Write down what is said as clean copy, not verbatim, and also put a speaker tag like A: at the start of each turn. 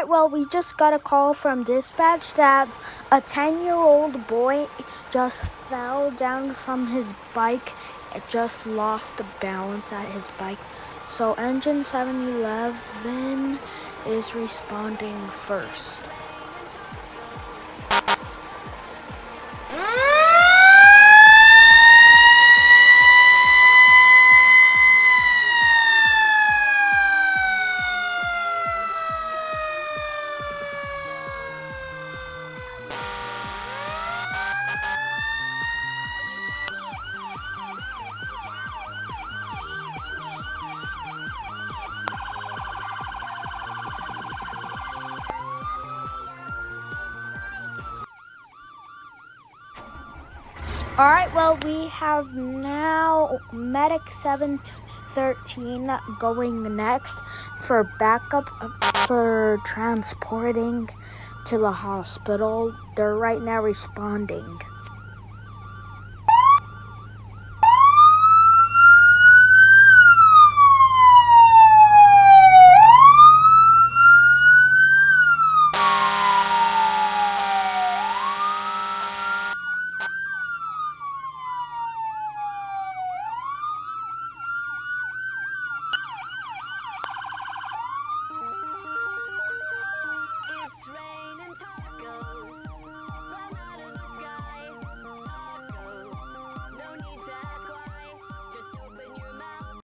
A: Alright, well, we just got a call from dispatch that a 10-year-old boy just fell down from his bike. It just lost the balance at his bike. So Engine 711 is responding first. Alright, well, we have now Medic 713 going next for backup for transporting to the hospital. They're right now responding.